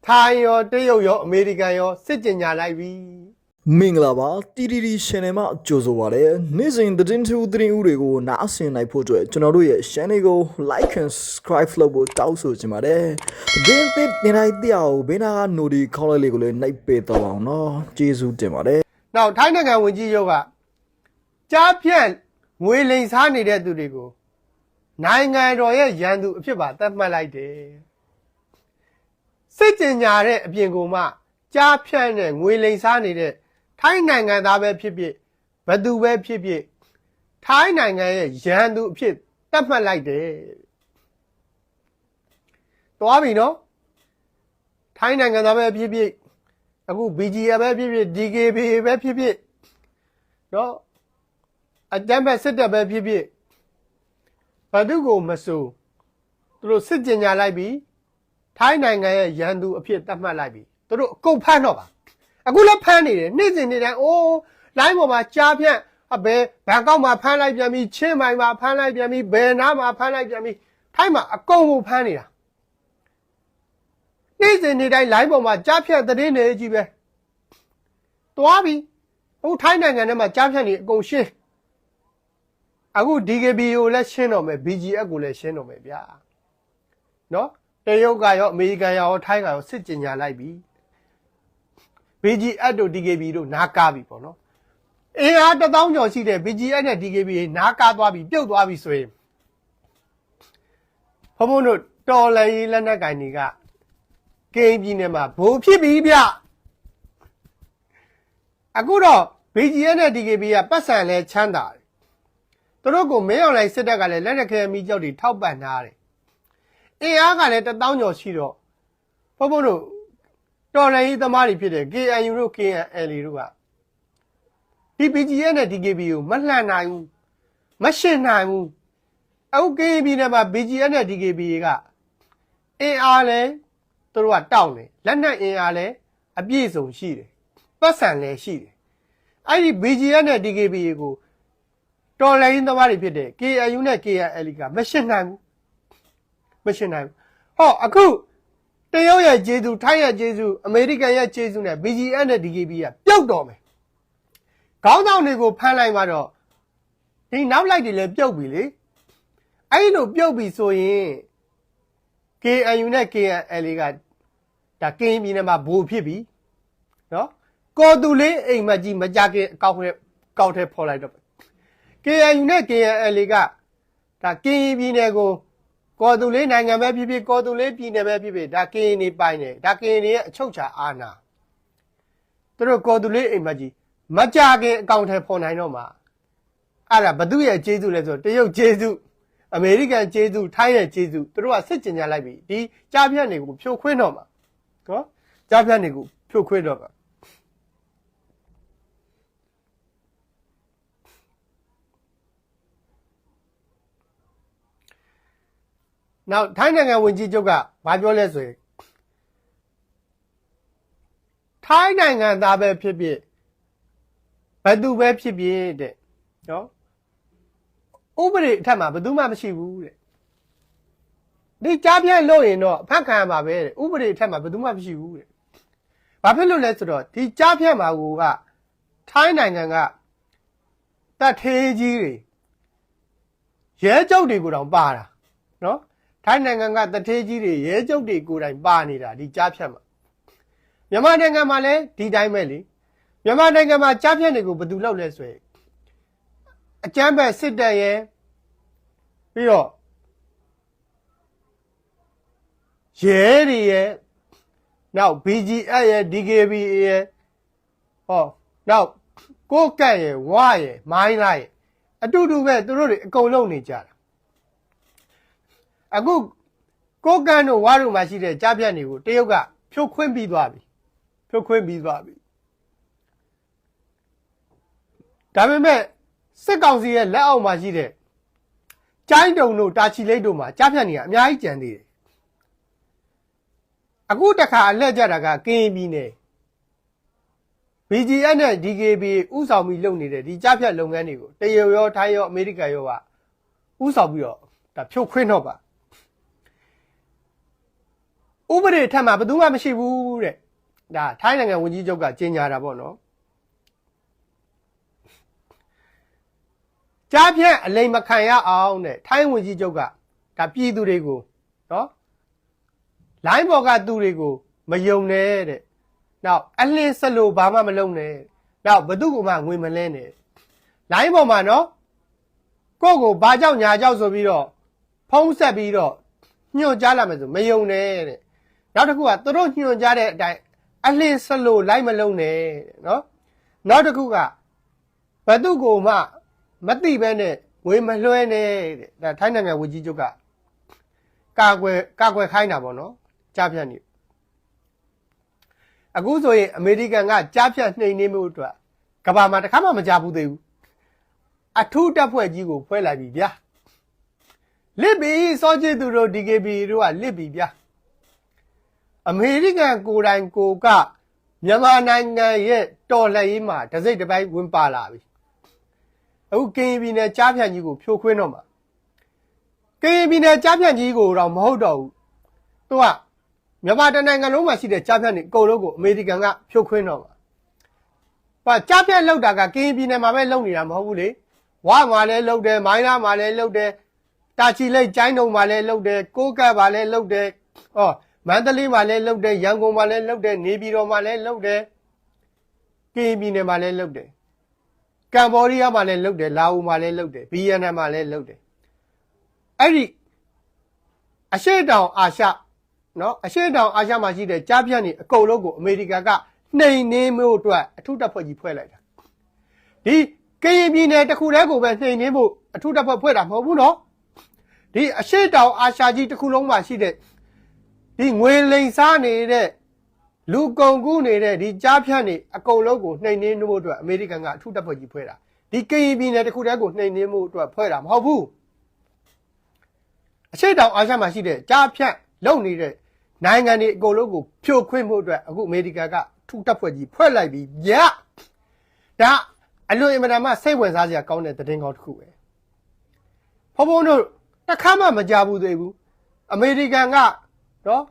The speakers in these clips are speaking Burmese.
ထိုင်းရောတရုတ်ရောအမေရိကန်ရောစစ်ကြင်ညာလိုက်ပြီမင်္ဂလာပါ TTD Channel မှာကြိုဆိုပါရစေနေ့စဉ်သတင်းထူးသတင်းဥတွေကိုနားဆင်နိုင်ဖို့အတွက်ကျွန်တော်တို့ရဲ့ channel ကို like and subscribe လုပ်ဖို့တောင်းဆိုချင်ပါတယ်သတင်းသစ်တင်လိုက်တဲ့အောင်ဘေးနာက notification ခေါက်လိုက်လေးကိုလည်းနှိပ်ပေးတော့အောင်နော်ကျေးဇူးတင်ပါတယ် နောက်ထိုင်းနိုင်ငံဝန်ကြီးချုပ်ကကြားဖြန့်ငွေလိမ်စားနေတဲ့သူတွေကိုနိုင်ငံတော်ရဲ့ရန်သူအဖြစ်ပါသတ်မှတ်လိုက်တယ်စစ်ကြင်ညာတဲ့အပြင်ကိုမှကြားဖြန့်တဲ့ငွေလိမ်စားနေတဲ့ထိုင်းနိုင်ငံသားပဲဖြစ်ဖြစ်ဘယ်သူပဲဖြစ်ဖြစ်ထိုင်းနိုင်ငံရဲ့ရန်သူအဖြစ်သတ်မှတ်လိုက်တယ်သွားပြီနော်ထိုင်းနိုင်ငံသားပဲဖြစ်ဖြစ်အခု BGF ပဲဖြစ်ဖြစ် DKB ပဲဖြစ်ဖြစ်နော်အတမ်းပဲစစ်တပ်ပဲဖြစ်ဖြစ်ဘာသူကိုမစိုးသူတို့စစ်ကြင်ညာလိုက်ပြီထိုင်းနိုင်ငံရဲ့ရန်သူအဖြစ်သတ်မှတ်လိုက်ပြီသူတို့အကုန်ဖမ်းတော့ပါအခုလည်းဖမ်းနေတယ်နေ့စဉ်နေ့တိုင်းအိုးလိုင်းပေါ်မှာကြားဖြန့်ဘယ်ဘန်ကောက်မှာဖမ်းလိုက်ပြန်ပြီချင်းမိုင်မှာဖမ်းလိုက်ပြန်ပြီဘယ်နားမှာဖမ်းလိုက်ပြန်ပြီထိုင်းမှာအကုန်ကိုဖမ်းနေတာနေ့စဉ်နေ့တိုင်းလိုင်းပေါ်မှာကြားဖြန့်သတင်းတွေကြီးပဲသွားပြီဟိုထိုင်းနိုင်ငံထဲမှာကြားဖြန့်နေအကုန်ရှင်းအခု DKB ကိုလည်းရှင်းတော့မယ် BGF ကိုလည်းရှင်းတော့မယ်ဗျာနော်တရုတ်ကရောအမေရိကန်ရောထိုင်းကရောစစ်ကြင်ညာလိုက်ပြီ BGF တို့ DKB တို့နားကားပြီပေါ့နော်အင်အား1000ကျော်ရှိတဲ့ BGF နဲ့ DKB နားကားသွားပြီပြုတ်သွားပြီဆိုရင်ဘုံဘုံတို့တော်လှန်ရေးလက်နက်ကင်တွေကကိန်းပြည်နယ်မှာဘိုးဖြစ်ပြီဗျအခုတော့ BGF နဲ့ DKB ကပတ်စံလဲချမ်းသာတယ်သူတို့ကိုမင်းအောင်လှိုင်စစ်တပ်ကလည်းလက်နက်ခဲမိကြောက်တွေထောက်ပံ့ထားတယ်အင်အားကလည်း1000ကျော်ရှိတော့ဘုံဘုံတို့တော်လှန်ရေးသမားတွေဖြစ်တဲ့ KNU တို့ KNL တို့ကဒီ BGF နဲ့ DKB ကိုမလှန်နိုင်ဘူးမရှင်းနိုင်ဘူးအခု KB နဲ့မှာ BGF နဲ့ DKB ကအင်အားလဲသူတို့ကတောင်းတယ်လက်နက်အင်အားလဲအပြည့်စုံရှိတယ်ပတ်စံလဲရှိတယ်အဲ့ဒီ BGF နဲ့ DKB ကိုတော်လှန်ရေးသမားတွေဖြစ်တဲ့ KNU နဲ့ KNL ကမရှင်းနိုင်ဘူးမရှင်းနိုင်ဘူးဟောအခုတရုတ်ရဲ့ကျေးဇူးထိုင်းရဲ့ကျေးဇူးအမေရိကန်ရဲ့ကျေးဇူးနဲ့ BGF နဲ့ DKB ကပြုတ်တော်မယ်ခေါင်းဆောင်တွေကိုဖမ်းလိုက်မှတော့ဒီနောက်လိုက်တွေလည်းပြုတ်ပြီလေအဲ့လိုပြုတ်ပြီဆိုရင် KNU နဲ့ KNL ကဒါကင်းပြည်နယ်မှာဘူဖြစ်ပြီနော်ကော်တူလေးအိမ်မက်ကြီးမကြခင်အကောက်ထဲဖော်လိုက်တော့ KNU နဲ့ KNL ကဒါကင်းပြည်နယ်ကိုကော်တူလေးနိုင်ငံပဲဖြစ်ဖြစ်ကော်တူလေးပြည်နယ်ပဲဖြစ်ဖြစ်ဒါကင်းနေပိုင်တယ်ဒါကင်းနေရဲ့အချုပ်ချာအာဏာသူတို့ကော်တူလေးအိမ်မက်ကြီးမကြခင်အကောင့်ထဲဖော်နိုင်တော့မှာအဲ့ဒါဘသူရဲ့ကျေးဇူးလဲဆိုတရုတ်ကျေးဇူးအမေရိကန်ကျေးဇူးထိုင်းရဲ့ကျေးဇူးသူတို့ကစစ်ကြင်ညာလိုက်ပြီဒီကြားဖြတ်တွေကိုဖြိုခွင်းတော့မှာနော်ကြားဖြတ်တွေကိုဖြိုခွင်းတော့မှာနောက်ထိုင်းနိုင်ငံဝန်ကြီးချုပ်ကဘာပြောလဲဆိုရင်ထိုင်းနိုင်ငံသားပဲဖြစ်ဖြစ်ဘယ်သူပဲဖြစ်ဖြစ်တဲ့နော်ဥပဒေအထက်မှာဘယ်သူမှမရှိဘူးတဲ့ဒီကြားပြန့်လို့ရင်တော့အဖက်ခံရမှာပဲတဲ့ဥပဒေအထက်မှာဘယ်သူမှမရှိဘူးတဲ့ဘာဖြစ်လို့လဲဆိုတော့ဒီကြားပြန့်မှာကထိုင်းနိုင်ငံကတပ်သေးကြီးတွေရဲကျုပ်တွေကိုတောင်ပါတာနော်ထိုင်းနိုင်ငံကတထေးကြီးတွေရဲကျုပ်တွေကိုယ်တိုင်ပါနေတာဒီကြားဖြတ်မှာမြန်မာနိုင်ငံမှာလည်းဒီတိုင်းပဲလေမြန်မာနိုင်ငံမှာကြားဖြတ်တွေကိုဘယ်သူလုပ်လဲဆိုရင်အကြမ်းဖက်စစ်တပ်ရဲ့ပြီးတော့ရဲတွေရဲ့နောက် BGF ရဲ့ DKB ရဲ့ဟောနောက်ကိုကန့်ရဲ့ဝရဲ့မိုင်းလားရဲ့အတူတူပဲသူတို့တွေအကုန်လုံးနေကြတာအခုကိုကန့်တို့ဝါတို့မှာရှိတဲ့ကြားဖြတ်တွေကိုတရုတ်ကဖြိုခွင်းပြီးသွားပြီဖြိုခွင်းပြီးသွားပြီဒါပေမဲ့စစ်ကောင်စီရဲ့လက်အောက်မှာရှိတဲ့ကျိုင်းတုံတို့တာချီလိတ်တို့မှာကြားဖြတ်နေကအများကြီးကြံသေးတယ်အခုတခါအလှည့်ကြတာကကရင်ပြည်နယ် BGF နဲ့ DKB ဥဆောင်ပြီးလုပ်နေတဲ့ဒီကြားဖြတ်လုပ်ငန်းတွေကိုတရုတ်ရောထိုင်းရောအမေရိကန်ရောကဥဆောင်ပြီးတော့ဒါဖြိုခွင်းတော့ပါဥ ဥပဒေထက်မှဘယ်သူမှမရှိဘူးတဲ့ဒါထိုင်းနိုင်ငံဝန်ကြီးချုပ်ကကြေညာတာပေါ့နော်ကြားဖြတ်အလိမ်မခံရအောင်တဲ့ထိုင်းဝန်ကြီးချုပ်ကဒါပြည်သူတွေကိုနော်လိုင်းပေါ်ကသူတွေကိုမယုံနဲ့တဲ့နောက်အလင်းစလို့ဘာမှမလုပ်နဲ့နောက်ဘသူကမှငွေမလဲနဲ့လိုင်းပေါ်မှာနော်ကိုဘာကြောက်ညာကြောက်ဆိုပြီးတော့ဖုံးဆက်ပြီးတော့ညွှန်ကြားလာမယ်ဆိုမယုံနဲ့တဲ့နောက်တစ်ခုကသူတို့ညွှန်ကြားတဲ့အတိုင်းအလင်းစလို့လိုက်မလုံးနဲ့နော်နောက်တစ်ခုကဘသူကမှမသိဘဲနဲ့ငွေမလွှဲနဲ့တဲ့ဒါထိုင်းနိုင်ငံဝန်ကြီးချုပ်ကကာကွယ်ခိုင်းတာပေါ့နော်ကြားဖြတ်နေအခုဆိုရင်အမေရိကန်ကကြားဖြတ်နှိမ်နှင်းမှုအတွက်ကမ္ဘာမှာတစ်ခါမှမကြားဘူးသေးဘူးအထူးတပ်ဖွဲ့ကြီးကိုဖွဲ့လိုက်ပြီဗျာလစ်ပြီစောချစ်သူတို့ DKB တို့ကလစ်ပြီဗျာအမေရိကန်ကိုယ်တိုင်ကိုကမြန်မာနိုင်ငံရဲ့တော်လှန်ရေးမှာတစိမ့်တစ်ပိုင်းဝင်ပါလာပြီအခုကရင်ပြည်နယ်ကြားဖြတ်ကြီးကိုဖြိုခွင်းတော့မှာကရင်ပြည်နယ်ကြားဖြတ်ကြီးကိုတော့မဟုတ်တော့ဘူးသူကမြန်မာတနိုင်ငံလုံးမှာရှိတဲ့ကြားဖြတ်နေအကုန်လုံးကိုအမေရိကန်ကဖြိုခွင်းတော့မှာဘာကြားဖြတ်လောက်တာကကရင်ပြည်နယ်မှာပဲလုံနေတာမဟုတ်ဘူးလေဝါမှာလည်းလုံတယ်မိုင်းလားမှာလည်းလုံတယ်တာချီလိတ်ကျိုင်းတုံမှာလည်းလုံတယ်ကိုးကပ်မှာလည်းလုံတယ်ဟောမန္တလေးမှာလည်းလုံတယ်ရန်ကုန်မှာလည်းလုံတယ်နေပြည်တော်မှာလည်းလုံတယ်ကရင်ပြည်နယ်မှာလည်းလုံတယ်ကမ္ဘောဒီးယားမှာလည်းလုံတယ်လာအိုမှာလည်းလုံတယ်ဗီယက်နမ်မှာလည်းလုံတယ်အဲ့ဒီအရှေ့တောင်အာရှနော်အရှေ့တောင်အာရှမှာရှိတဲ့ကြားဖြတ်နေအကုန်လုံးကိုအမေရိကန်ကနှိမ်နှင်းမှုအတွက်အထူးတပ်ဖွဲ့ကြီးဖွဲ့လိုက်တာဒီကရင်ပြည်နယ်တစ်ခုတည်းကိုပဲနှိမ်နှင်းဖို့အထူးတပ်ဖွဲ့ဖွဲ့တာမဟုတ်ဘူးနော်ဒီအရှေ့တောင်အာရှကြီးတစ်ခုလုံးမှာရှိတဲ့ဒီငွေလိမ်စားနေတဲ့လူကုန်ကူးနေတဲ့ဒီကြားဖြတ်နေအကုန်လုံးကိုနှိမ်နှင်းမှုအတွက်အမေရိကန်ကအထူးတပ်ဖွဲ့ကြီးဖွဲ့တာဒီကရင်ပြည်နယ်တစ်ခုတည်းကိုနှိမ်နှင်းမှုအတွက်ဖွဲ့တာမဟုတ်ဘူးအရှေ့တောင်အာရှမှာရှိတဲ့ကြားဖြတ်လုံနေတဲ့နိုင်ငံတွေအကုန်လုံးကိုဖြိုခွင်းမှုအတွက်အခုအမေရိကန်ကထူးတပ်ဖွဲ့ကြီးဖွဲ့လိုက်ပြီးညဒါအလွန်အင်မတန်မှစိတ်ဝင်စားစရာကောင်းတဲ့သတင်းကောင်းတစ်ခုပဲဘုံတို့တစ်ခါမှမကြဘူးသေးဘူးအမေရိကန်ကနော်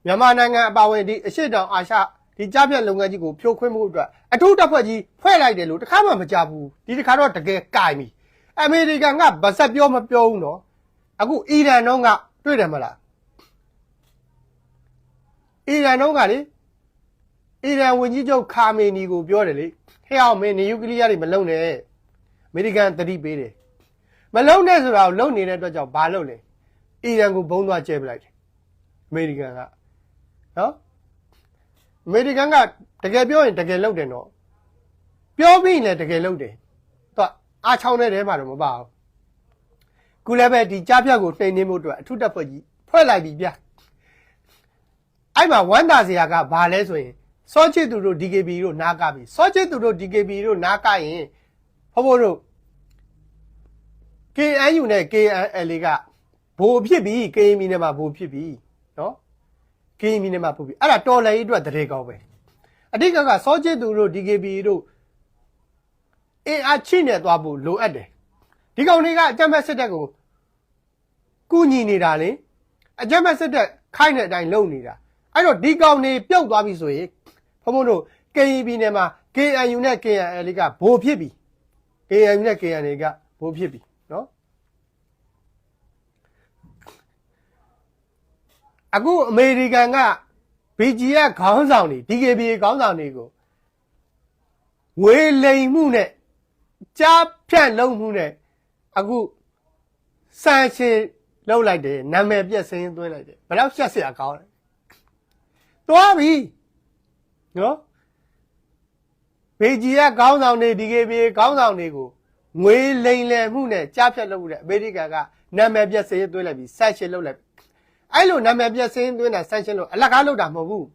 မြန်မာနိုင်ငံအပါအဝင်ဒီအရှေ့တောင်အာရှဒီကြားဖြတ်လုပ်ငန်းကြီးကိုဖြိုခွင်းမှုအတွက်အထူးတပ်ဖွဲ့ကြီးဖွဲ့လိုက်တယ်လို့တစ်ခါမှမကြဘူးဒီတစ်ခါတော့တကယ်ကြိုင်ပြီအမေရိကန်ကဗစက်ပြောမပြောဘူးနော်အခုအီရန်တော့ကတွေ့တယ်မလားအီရန်တော့ကလေအီရန်ဝန်ကြီးချုပ်ခါမေနီကိုပြောတယ်လေဟဲ့အောင်မင်းနျူကလ িয়ার တွေမလုံနဲ့အမေရိကန်သတိပေးတယ်မလုံနဲ့ဆိုတာကိုလုံနေတဲ့အတွက်ကြောင့်ဘာလုပ်လဲအီရန်ကိုဘုံသွားကျဲပလိုက်တယ်အမေရိကန်ကနော်အမေရိကန်ကတကယ်ပြောရင်တကယ်လုပ်တယ်နော်ပြောပြီးရင်လည်းတကယ်လုပ်တယ်သူကအားချောင်းတဲ့ထဲမှာတော့မပါဘူးခုလည်းပဲဒီကြားဖြတ်ကိုနှိမ်နှင်းမှုအတွက်အထူးတပ်ဖွဲ့ကြီးဖွဲ့လိုက်ပြီဗျအဲ့မှာဝမ်းသာစရာကဘာလဲဆိုရင်စောချစ်သူတို့ DKB တို့နားကပြီစောချစ်သူတို့ DKB တို့နားကရင်ဘိုးတို့ KNU နဲ့ KNLA ကဘိုးဖြစ်ပြီ KNB နဲ့မှာဘိုးဖြစ်ပြီနော် KNB နဲ့မှာဘိုးဖြစ်အဲ့ဒါတော်လည်းအတွက်တရေကောင်းပဲအဓိကကစောချစ်သူတို့ DKB တို့အင်အားချိနေသွားဖို့လိုအပ်တယ်ဒီကောင်တွေကအကြမ်းဖက်စစ်တပ်ကိုကူညီနေတာလေအကြမ်းဖက်စစ်တပ်ခိုင်းတဲ့အတိုင်းလုပ်နေတာအဲ့တော့ဒီကောင်တွေပြုတ်သွားပြီဆိုရင်ဘုံတို့ KNB နဲ့မှာ KNU နဲ့ KNL ကဘိုးဖြစ်ပြီ KNU နဲ့ KNL ကဘိုးဖြစ်ပြီနော်အခုအမေရိကန်က BGF ခေါင်းဆောင်တွေ DKB ခေါင်းဆောင်တွေကိုဝေလိမ်မှုနဲ့ကြားဖြတ်လုံးမှုနဲ့အခုဆန်ရှင်လောက်လိုက်တယ်နာမည်ပြက်စင်းသွင်းလိုက်တယ်ဘယ်တော့ရှက်စရာကောင်းလဲသွားပြီနော်ဘေဂျီကခေါင်းဆောင်တွေ DKB ခေါင်းဆောင်တွေကိုငွေလိမ်လည်မှုနဲ့ကြားဖြတ်လုပ်မှုနဲ့အမေရိကန်ကနာမည်ပြက်စင်းသွင်းလိုက်ပြီးဆန်ရှင်လောက်လိုက်အဲ့လိုနာမည်ပြက်စင်းသွင်းတာဆန်ရှင်လို့အလကားလုပ်တာမဟုတ်ဘူး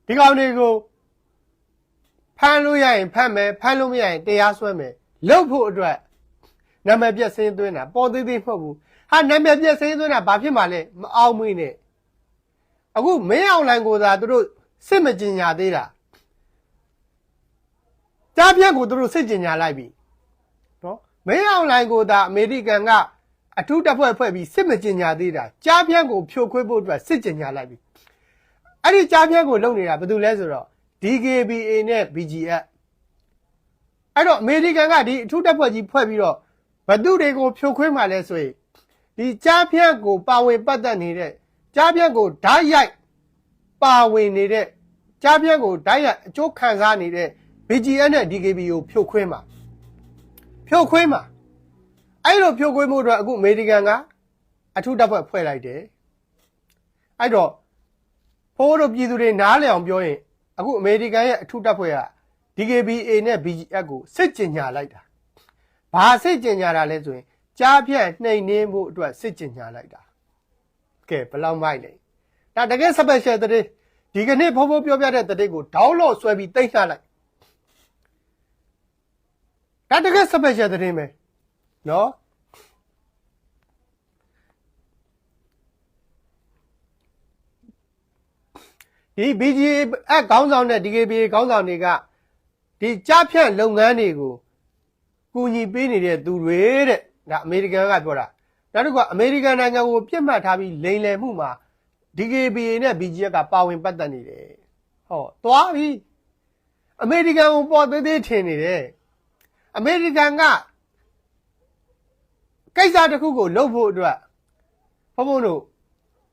ဒီကောင်တွေကိုဖမ်းလို့ရရင်ဖမ်းမယ်ဖမ်းလို့မရရင်တရားစွဲမယ်လုပ်ဖို့အတွက်နာမည်ပြက်စင်းသွင်းတာပေါ်သေးသေးမဟုတ်ဘူးဟာနာမည်ပြက်စင်းသွင်းတာဘာဖြစ်မှလဲမအောင်မွေးနဲ့အခုမင်းအောင်လိုင်ကိုသာသူတို့စစ်မကျင်ညာသေးတာကြားဖြတ်ကိုသူတို့စစ်ကျင်ညာလိုက်ပြီနော်မင်းအောင်လိုင်ကိုသာအမေရိကန်က အထူးတပ်ဖွဲ့ပြီးစစ်မကျင်ညာသေးတာကြားဖြန့်ကိုဖြိုခွင်းဖို့အတွက်စစ်ကျင်ညာလိုက်ပြီအဲ့ဒီကြားဖြန့်ကိုလုပ်နေတာဘာလို့လဲဆိုတော့ DKBA နဲ့ BGF အဲ့တော့အမေရိကန်ကဒီအထူးတပ်ဖွဲ့ကြီးဖွဲ့ပြီးတော့ဘသူတွေကိုဖြိုခွင်းမှလဲဆိုရင်ဒီကြားဖြန့်ကိုပါဝင်ပတ်သက်နေတဲ့ကြားဖြန့်ကိုဓာတ်ရိုက်ပါဝင်နေတဲ့ကြားဖြန့်ကိုဓာတ်ရိုက်အကျိုးခံစားနေတဲ့ BGF နဲ့ DKBA ကိုဖြိုခွင်းမှာအဲ့လိုဖြိုခွင်းမှုအတွက်အခုအမေရိကန်ကအထူးတပ်ဖွဲ့ဖွဲ့လိုက်တယ်အဲ့တော့ဖိုးတို့ပြည်သူတွေနားလည်အောင်ပြောရင်အခုအမေရိကန်ရဲ့အထူးတပ်ဖွဲ့က DKBA နဲ့ BGF ကိုစစ်ကျင်ညာလိုက်တာဘာစစ်ကျင်ညာတာလဲဆိုရင်ကြားဖြန့်နှိမ်နှင်းဖို့အတွက်စစ်ကျင်ညာလိုက်တာကဲဘယ်လောက်မိုက်လဲဒါတကယ် special တဲ့ဒီကနေ့ဖိုးပြောပြတဲ့တဲ့ကို download ဆွဲပြီးတိတ်ချလိုက်ဒါတကယ် special တဲ့ပဲနော်ဒီ BGF ခေါင်းဆောင်နဲ့ DKBA ခေါင်းဆောင်တွေကဒီကြားဖြန့်လုပ်ငန်းတွေကိုကူညီပေးနေတဲ့သူတွေတဲ့ဒါအမေရိကန်ကပြောတာနောက်တစ်ခုကအမေရိကန်နိုင်ငံကိုပြစ်မှတ်ထားပြီးလိမ်လည်မှုမှာ DKBA နဲ့ BGF ကပါဝင်ပတ်သက်နေတယ်ဟောသွားပြီအမေရိကန်ကိုပေါ်သေးသေးထင်နေတယ်အမေရိကန်ကကိစ္စတစ်ခုကိုလုပ်ဖို့အတွက်ဘုံတို့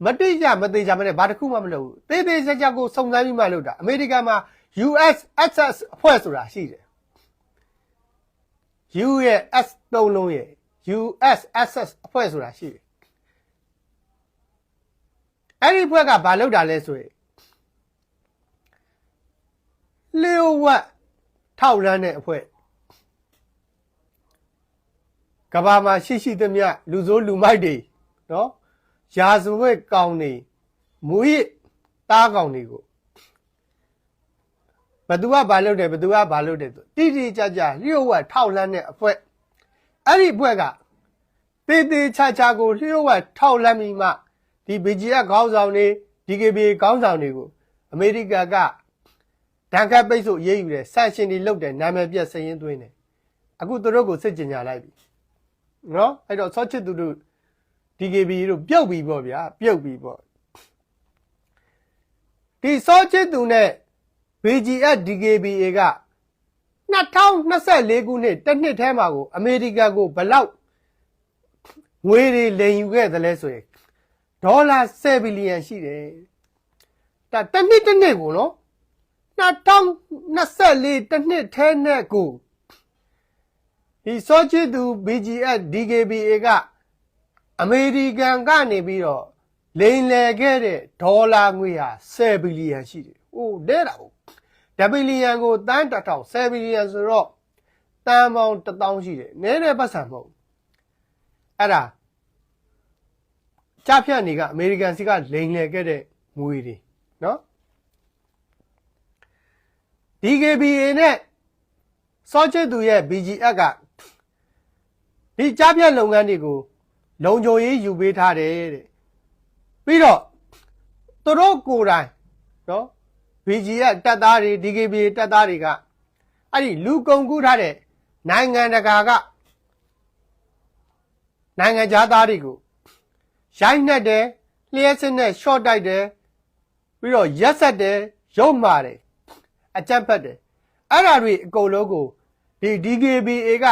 မတိကျမသေးကြမနဲ့ဘာတစ်ခုမှမလုပ်ဘူးသေးသေးချာချာကိုစုံစမ်းပြီးမှလုပ်တာအမေရိကန်မှာ USSS အဖွဲ့ဆိုတာရှိတယ် U ရဲ့ S သုံးလုံးရဲ့ USSS အဖွဲ့ဆိုတာရှိတယ်အဲ့ဒီအဖွဲ့ကဘာလုပ်တာလဲဆိုရင်လျှို့ဝှက်ထောက်လန်းတဲ့အဖွဲ့ကဘာမှာရှိသမျှလူဆိုးလူမိုက်တွေနော်ရာဇဝတ်ကောင်တွေမူရစ်တားကောင်တွေကိုဘသူကဘာလုပ်တယ်ဘသူကဘာလုပ်တယ်ဆိုတိတိကျကျလျှို့ဝှက်ထောက်လန်းတဲ့အဖွဲ့အဲ့ဒီအဖွဲ့ကတေးသေးချာချာကိုလျှို့ဝှက်ထောက်လန်းပြီးမှဒီ BGF ခေါင်းဆောင်တွေ DKBA ခေါင်းဆောင်တွေကိုအမေရိကန်ကဒဏ်ခတ်ပိတ်ဆို့ရေးယူတယ်ဆန့်ရှင်တွေလုပ်တယ်နာမည်ပြက်စရင်သွင်းတယ်အခုသူတို့ကိုစစ်ကြင်ညာလိုက်ပြီနော်အဲ့တော့ဆော့ချစ်သူတို့ DKBA တို့ပြုတ်ပြီပေါ့ဗျာပြုတ်ပြီပေါ့ဒီဆော့ချစ်သူနဲ့ BGF DKBA က2024ခုနှစ်တစ်နှစ်ထဲမှာကိုအမေရိကန်ကိုဘလောက်ငွေတွေလိမ်ယူခဲ့သလဲဆိုရင်ဒေါ်လာ7ဘီလီယံရှိတယ်ဒါတစ်နှစ်ကိုနော်2024တစ်နှစ်ထဲနဲ့ကိုဒီစောချစ်သူ BGF DKBA ကအမေရိကန်ကနေပြီးတော့လိမ်လည်ခဲ့တဲ့ဒေါ်လာငွေဟာ7ဘီလီယံရှိတယ်။အိုးတဲ့တာဟုတ်။10ဘီလီယံကိုတန်း1000 7ဘီလီယံဆိုတော့တန်းပေါင်း1000ရှိတယ်။နည်းနည်းပတ်စံမဟုတ်ဘူး။အဲ့ဒါကြားဖြတ်နေကအမေရိကန်စီကလိမ်လည်ခဲ့တဲ့ငွေတွေနော်။ DKBA နဲ့စောချစ်သူရဲ့ BGF ကဒီကြားဖြတ်လုပ်ငန်းတွေကိုလုံခြုံရေးယူပေးထားတယ်တဲ့ပြီးတော့သူတို့ကိုယ်တိုင်နော် BGF တပ်သားတွေ DKBA တပ်သားတွေကအဲ့ဒီလူကုန်ကူးထားတဲ့နိုင်ငံတကာကနိုင်ငံသားတွေကိုရိုက်နှက်တယ်လျှက်စစ်နဲ့ short တိုက်တယ်ပြီးတော့ရက်ဆက်တယ်ရုပ်မာတယ်အကြမ်းဖက်တယ်အဲ့ဒါတွေအကုန်လုံးကိုဒီ DKBA က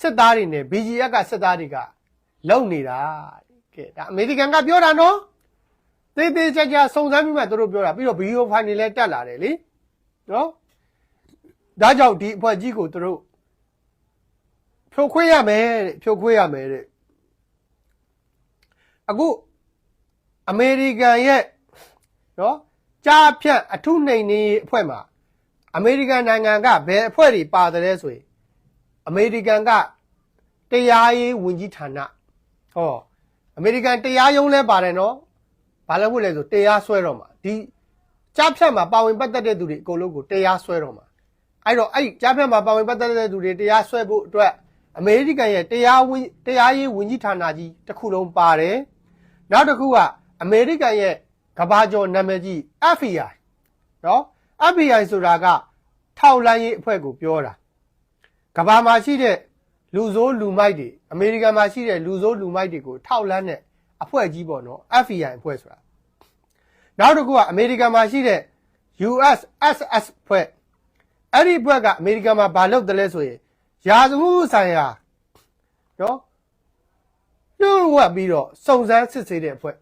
စစ်သားတွေနဲ့ BGF ကစစ်သားတွေကလုံနေတာကဲဒါအမေရိကန်ကပြောတာနော်သေးသေးချာချာစုံစမ်းပြီးမှသူတို့ပြောတာပြီးတော့ဗီဒီယိုဖိုင်တွေလည်းတက်လာတယ်လေနော်ဒါကြောင့်ဒီအဖွဲ့ကြီးကိုသူတို့ဖြိုခွင်းရမယ်တဲ့ဖြိုခွင်းရမယ်တဲ့အခုအမေရိကန်ရဲ့နော်ကြားဖြတ်အထုနှိမ်နေအဖွဲ့မှာအမေရိကန်နိုင်ငံကဘယ်အဖွဲ့တွေပါတယ်ဆိုရင်အမေရိကန်ကတရားရေးဝန်ကြီးဌာနဟောအမေရိကန်တရားရုံးလဲပါတယ်နော်ဘာလို့လဲဆိုတရားစွဲတော့မှာဒီကြားဖြတ်မှာပါဝင်ပတ်သက်တဲ့သူတွေအကုန်လုံးကိုတရားစွဲတော့မှာအဲ့တော့အဲ့ကြားဖြတ်မှာပါဝင်ပတ်သက်တဲ့သူတွေတရားစွဲဖို့အတွက်အမေရိကန်ရဲ့တရားရေးဝန်ကြီးဌာနကြီးတစ်ခုလုံးပါတယ်နောက်တစ်ခုကအမေရိကန်ရဲ့ကမ္ဘာကျော်နာမည်ကြီး FBI နော် FBI ဆိုတာကထောက်လှမ်းရေးအဖွဲ့ကိုပြောတာကမ္ဘာမှာရှိတဲ့ လူဆိုးလူမိုက်တွေအမေရိကန်မှာရှိတဲ့လူဆိုးလူမိုက်တွေကိုထောက်လန်းတဲ့အဖွဲ့ကြီးပေါ့နော် FBI အဖွဲ့ဆိုတာနောက်တစ်ခုကအမေရိကန်မှာရှိတဲ့ USSS ဖွဲ့အဲ့ဒီအဖွဲ့ကအမေရိကန်မှာဘာလုပ်တယ်လဲဆိုရင်ရာဇဝတ်ဆိုင်ရာနော်ညှို့ဝှက်ပြီးတော့စုံစမ်းစစ်ဆေးတဲ့အဖွဲ့